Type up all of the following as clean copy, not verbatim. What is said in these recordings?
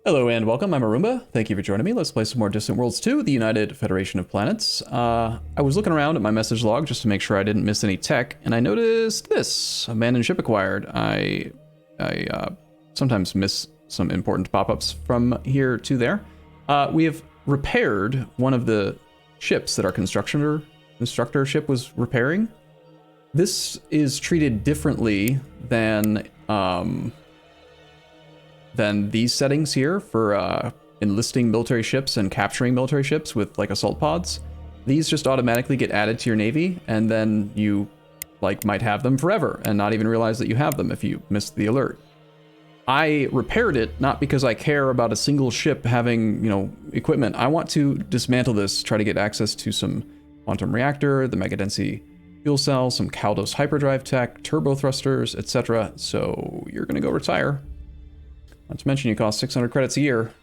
Hello and welcome, I'm Arumba. Thank you for joining me. Let's play some more Distant Worlds 2, the United Federation of Planets. I was looking around at my message log just to make sure I didn't miss any tech, and I noticed this. Abandoned ship acquired. I sometimes miss some important pop-ups from here to there. We have repaired one of the ships that our constructor ship was repairing. This is treated differently than these settings here for enlisting military ships and capturing military ships with like assault pods. These just automatically get added to your navy, and then you like might have them forever and not even realize that you have them if you missed the alert. I repaired it not because I care about a single ship having, equipment. I want to dismantle this, try to get access to some quantum reactor, the mega density fuel cell, some Caldos hyperdrive tech, turbo thrusters, etc. So you're gonna go retire. Not to mention you cost 600 credits a year.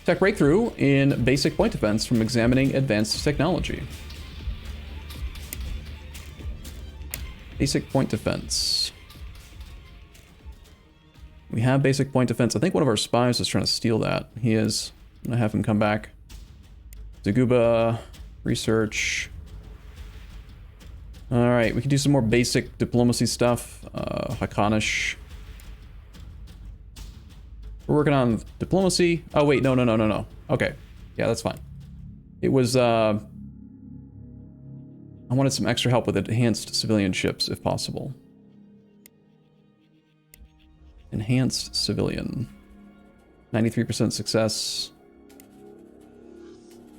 Tech breakthrough in basic point defense from examining advanced technology. Basic point defense. We have basic point defense. I think one of our spies is trying to steal that. He is. I'm gonna have him come back. Daguba, research. All right, we can do some more basic diplomacy stuff. Hakanish. We're working on diplomacy. Oh wait, no. Okay, yeah, that's fine. It was, I wanted some extra help with enhanced civilian ships, if possible. Enhanced civilian. 93% success.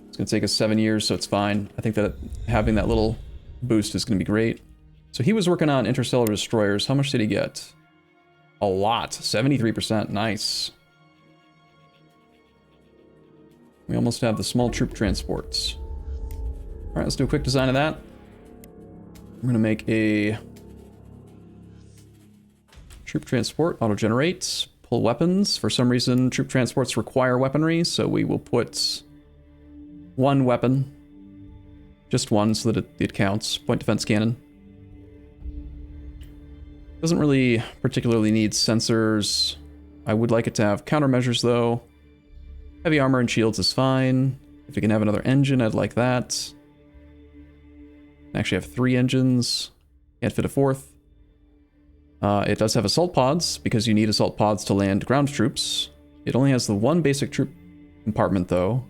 It's gonna take us 7 years, so it's fine. I think that having that little boost is going to be great. So he was working on interstellar destroyers. How much did he get? A lot. 73%. Nice. We almost have the small troop transports. All right, let's do a quick design of that. I'm going to make a troop transport, auto-generate, pull weapons. For some reason, troop transports require weaponry, so we will put one weapon. Just one so that it counts. Point defense cannon. Doesn't really particularly need sensors. I would like it to have countermeasures though. Heavy armor and shields is fine. If we can have another engine, I'd like that. Actually have 3 engines. Can't fit a 4th. It does have assault pods because you need assault pods to land ground troops. It only has the one basic troop compartment though.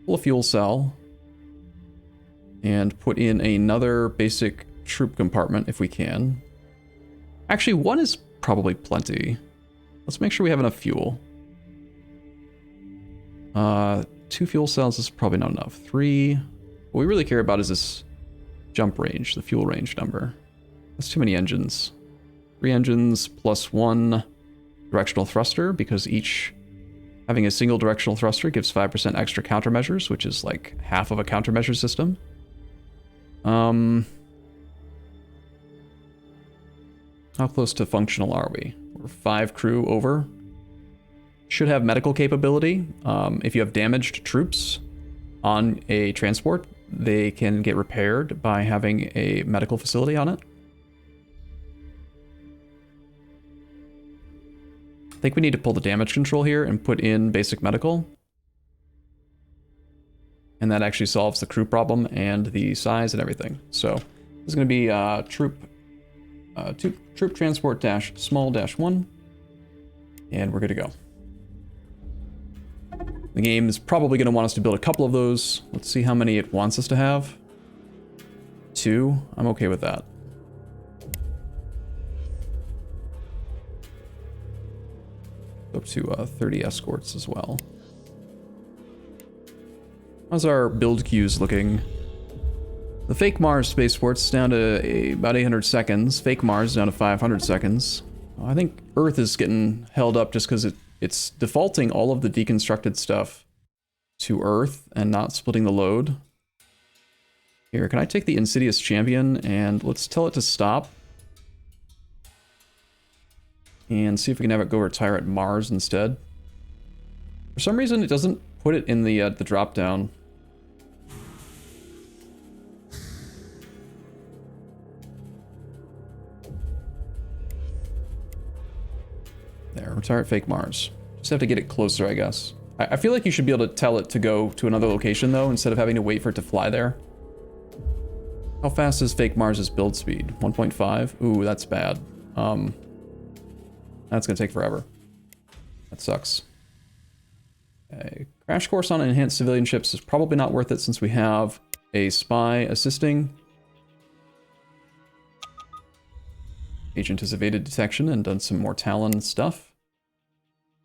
Pull a fuel cell. And put in another basic troop compartment if we can. Actually, 1 is probably plenty. Let's make sure we have enough fuel. 2 fuel cells is probably not enough. 3. What we really care about is this jump range, the fuel range number. That's too many engines. 3 engines plus 1 directional thruster, because each having a single directional thruster gives 5% extra countermeasures, which is like half of a countermeasure system. How close to functional are we? We're 5 crew over. Should have medical capability. If you have damaged troops on a transport, they can get repaired by having a medical facility on it. I think we need to pull the damage control here and put in basic medical. And that actually solves the crew problem and the size and everything. So this is going to be troop transport dash small dash 1, and we're good to go. The game is probably going to want us to build a couple of those. Let's see how many it wants us to have. 2. I'm okay with that. Up to 30 escorts as well. How's our build queues looking? The fake Mars spaceport's down to about 800 seconds. Fake Mars down to 500 seconds. I think Earth is getting held up just because it's defaulting all of the deconstructed stuff to Earth and not splitting the load. Here, can I take the Insidious Champion and let's tell it to stop. And see if we can have it go retire at Mars instead. For some reason, it doesn't put it in the drop down. There, retire at fake Mars. Just have to get it closer, I guess. I feel like you should be able to tell it to go to another location, though, instead of having to wait for it to fly there. How fast is fake Mars's build speed? 1.5? Ooh, that's bad. That's gonna take forever. That sucks. Okay. Crash course on enhanced civilian ships is probably not worth it since we have a spy assisting. Agent has evaded detection and done some more Talon stuff.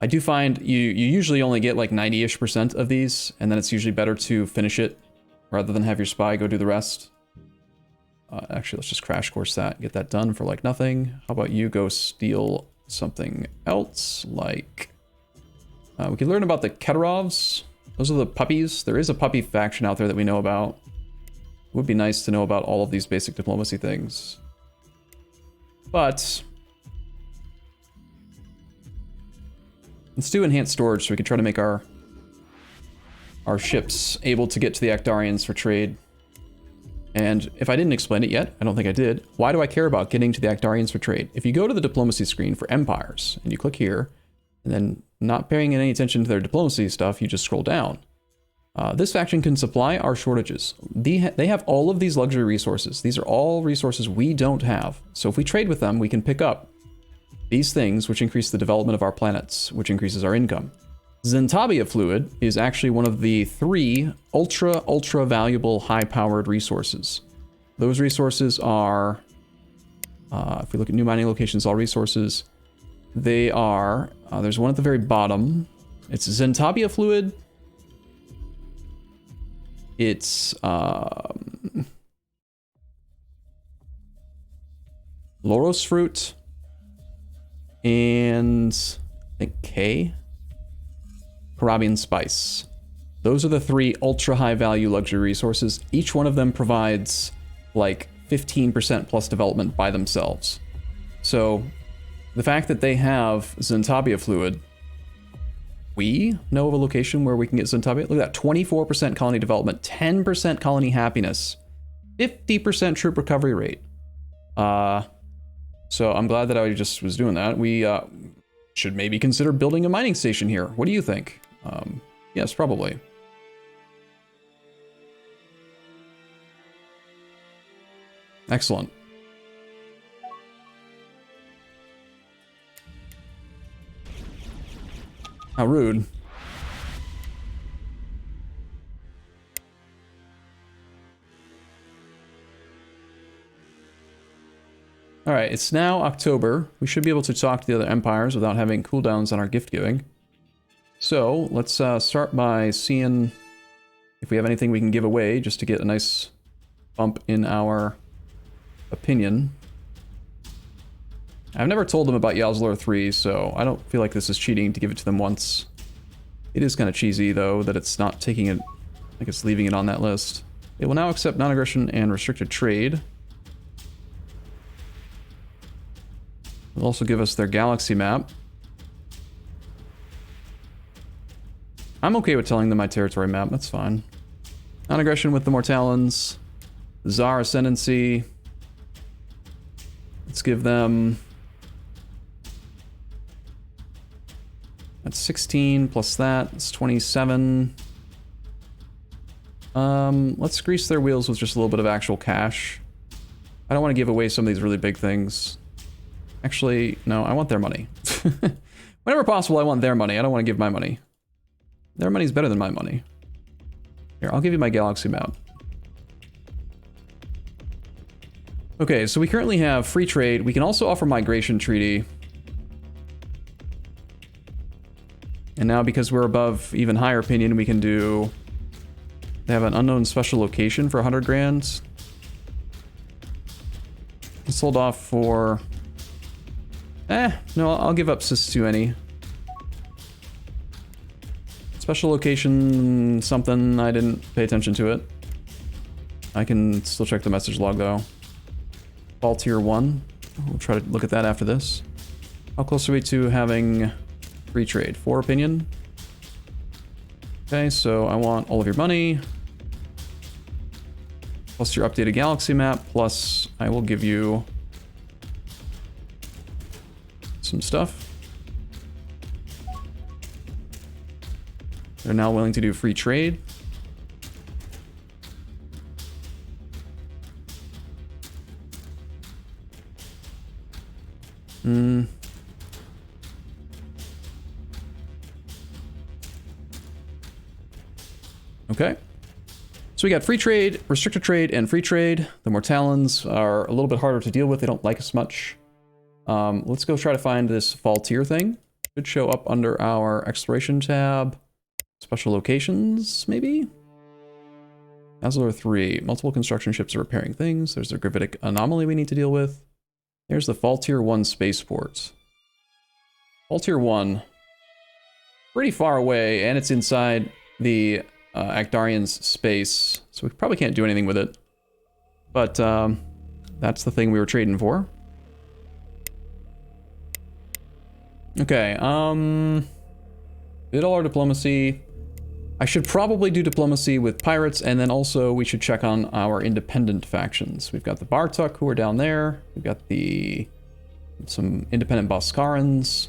I do find you usually only get like 90-ish% of these, and then it's usually better to finish it rather than have your spy go do the rest. Actually, let's just crash course that and get that done for like nothing. How about you go steal something else? Like, we can learn about the Keterovs. Those are the puppies. There is a puppy faction out there that we know about. It would be nice to know about all of these basic diplomacy things. But let's do enhanced storage so we can try to make our ships able to get to the Actarians for trade. And if I didn't explain it yet, I don't think I did, why do I care about getting to the Actarians for trade? If you go to the diplomacy screen for empires, and you click here, and then not paying any attention to their diplomacy stuff, you just scroll down. This faction can supply our shortages. They have all of these luxury resources. These are all resources we don't have. So if we trade with them, we can pick up these things, which increase the development of our planets, which increases our income. Zentabia fluid is actually one of the 3 ultra valuable high-powered resources. Those resources are, if we look at new mining locations, all resources, they are, there's one at the very bottom. It's Zentabia fluid. It's Loros fruit and I think K. Karabian spice. Those are the 3 ultra high value luxury resources. Each one of them provides like 15% plus development by themselves. So the fact that they have Zentabia fluid, we know of a location where we can get Zentabia. Look at that, 24% colony development, 10% colony happiness, 50% troop recovery rate. So I'm glad that I just was doing that. We should maybe consider building a mining station here. What do you think? Yes, probably. Excellent. How rude. All right, it's now October. We should be able to talk to the other empires without having cooldowns on our gift giving. So let's start by seeing if we have anything we can give away just to get a nice bump in our opinion. I've never told them about Yalzlor 3, so I don't feel like this is cheating to give it to them once. It is kind of cheesy, though, that it's not taking it, like it's leaving it on that list. It will now accept non-aggression and restricted trade. They'll also give us their galaxy map. I'm okay with telling them my territory map, that's fine. Non-aggression with the Mortallons. Tsar Ascendancy. Let's give them... That's 16 plus that, it's 27. Let's grease their wheels with just a little bit of actual cash. I don't want to give away some of these really big things. Actually, no, I want their money. Whenever possible, I want their money. I don't want to give my money. Their money's better than my money. Here, I'll give you my galaxy map. Okay, so we currently have free trade. We can also offer migration treaty. And now because we're above even higher opinion, we can do... They have an unknown special location for 100 grand. It's sold off for... no, I'll give up Sistueni. Special location something, I didn't pay attention to it. I can still check the message log though. Fall tier 1. We'll try to look at that after this. How close are we to having free trade? 4 opinion. Okay, so I want all of your money. Plus your updated galaxy map, plus I will give you some stuff. They're now willing to do free trade. Okay. So we got free trade, restricted trade, and free trade. The Mortallons are a little bit harder to deal with. They don't like us much. Let's go try to find this fall tier thing. Should show up under our exploration tab. Special locations, maybe? Azure 3. Multiple construction ships are repairing things. There's the gravitic anomaly we need to deal with. There's the fall tier 1 spaceport. Fall tier 1. Pretty far away, and it's inside the Actarian's space, so we probably can't do anything with it. But that's the thing we were trading for. Okay, did all our diplomacy. I should probably do diplomacy with pirates, and then also we should check on our independent factions. We've got the Bartuk who are down there. We've got some independent Boskarans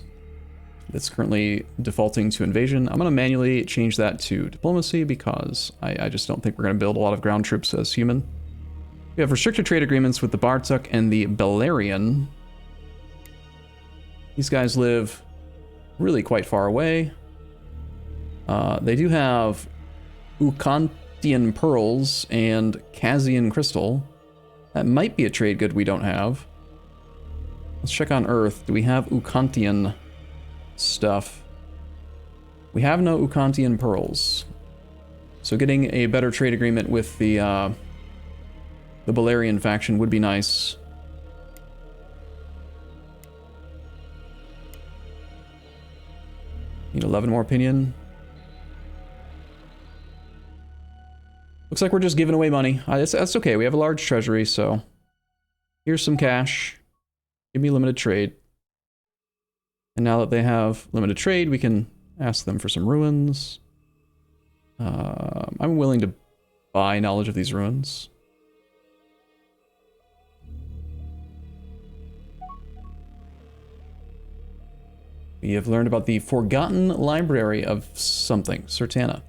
that's currently defaulting to invasion. I'm going to manually change that to diplomacy because I just don't think we're going to build a lot of ground troops as human. We have restricted trade agreements with the Bartuk and the Belerian. These guys live really quite far away. They do have Ukantian pearls and Kazian crystal. That might be a trade good we don't have. Let's check on Earth. Do we have Ukantian stuff? We have no Ukantian pearls. So getting a better trade agreement with the Belerian faction would be nice. Need 11 more opinion. Looks like we're just giving away money. That's okay. We have a large treasury, so here's some cash. Give me limited trade. And now that they have limited trade, we can ask them for some ruins. I'm willing to buy knowledge of these ruins. We have learned about the Forgotten Library of something, Sertana.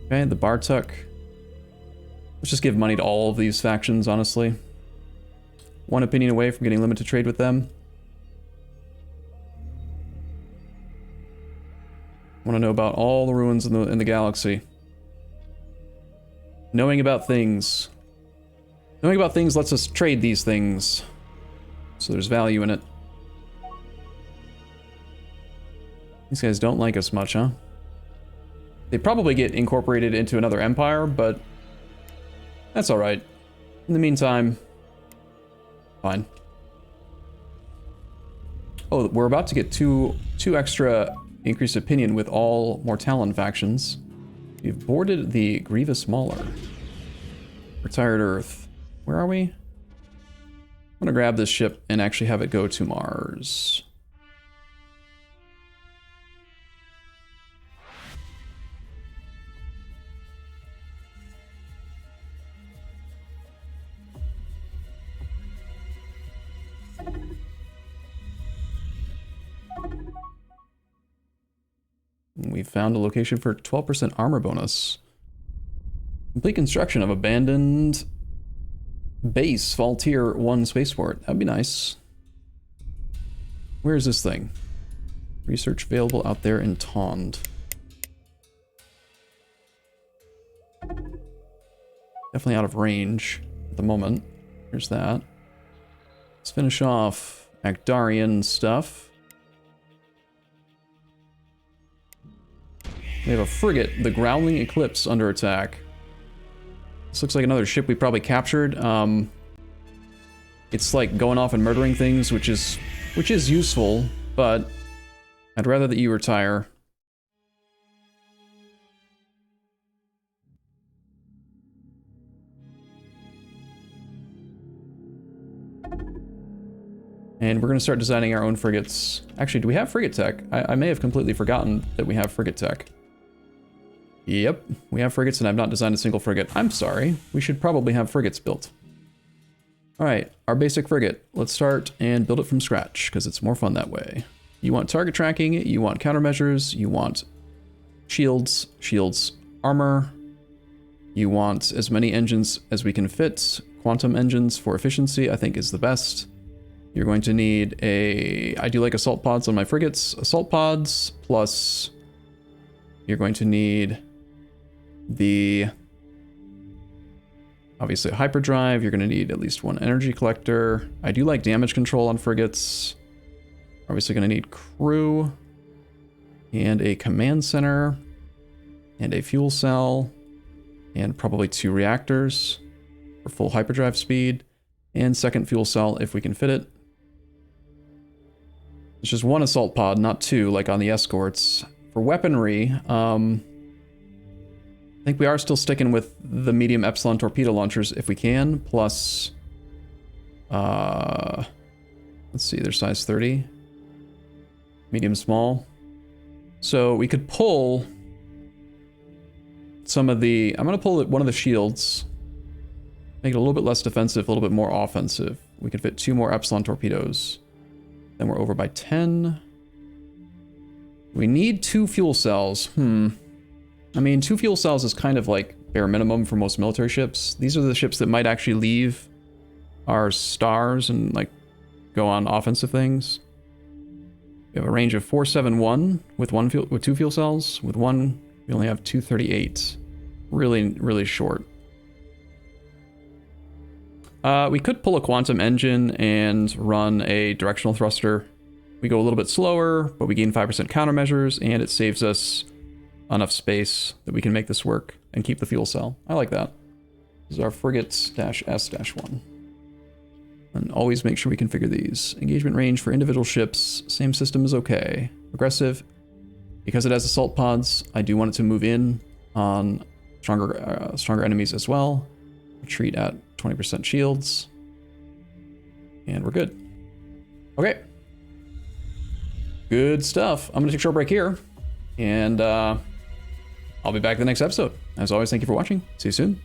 Okay, the Bartuk. Let's just give money to all of these factions, honestly. One opinion away from getting limited trade with them. Want to know about all the ruins in the galaxy. Knowing about things. Knowing about things lets us trade these things. So there's value in it. These guys don't like us much, huh? They probably get incorporated into another empire, but that's alright. In the meantime, fine. Oh, we're about to get two extra increased opinion with all Mortallon factions. We've boarded the Grievous Mauler. Retired Earth. Where are we? I'm gonna grab this ship and actually have it go to Mars. We found a location for 12% armor bonus. Complete construction of abandoned base, fall tier 1 spaceport. That'd be nice. Where is this thing? Research available out there in Tond. Definitely out of range at the moment. Here's that. Let's finish off Actarian stuff. We have a frigate, the Growling Eclipse, under attack. This looks like another ship we probably captured. It's like going off and murdering things, which is useful, but I'd rather that you retire. And we're going to start designing our own frigates. Actually, do we have frigate tech? I may have completely forgotten that we have frigate tech. Yep, we have frigates and I've not designed a single frigate. I'm sorry. We should probably have frigates built. Alright, our basic frigate. Let's start and build it from scratch, because it's more fun that way. You want target tracking, you want countermeasures, you want shields, armor. You want as many engines as we can fit. Quantum engines for efficiency, I think, is the best. You're going to need I do like assault pods on my frigates. Assault pods, plus you're going to need obviously a hyperdrive. You're going to need at least one energy collector. I do like damage control on frigates. Obviously going to need crew and a command center and a fuel cell and probably 2 reactors for full hyperdrive speed and second fuel cell if we can fit it. It's just 1 assault pod, not 2 like on the escorts. For weaponry, I think we are still sticking with the medium epsilon torpedo launchers if we can, plus, let's see, they're size 30. Medium small. So we could pull some of the, I'm going to pull one of the shields, make it a little bit less defensive, a little bit more offensive. We could fit 2 more epsilon torpedoes. Then we're over by 10. We need 2 fuel cells. I mean, 2 fuel cells is kind of like bare minimum for most military ships. These are the ships that might actually leave our stars and like go on offensive things. We have a range of 471 with 2 fuel cells. With 1, we only have 238. Really, really short. We could pull a quantum engine and run a directional thruster. We go a little bit slower, but we gain 5% countermeasures, and it saves us enough space that we can make this work and keep the fuel cell. I like that. This is our frigates-S-1. And always make sure we configure these. Engagement range for individual ships, same system is okay. Aggressive, because it has assault pods, I do want it to move in on stronger enemies as well. Retreat at 20% shields. And we're good. Okay. Good stuff. I'm going to take a short break here. And I'll be back in the next episode. As always, thank you for watching. See you soon.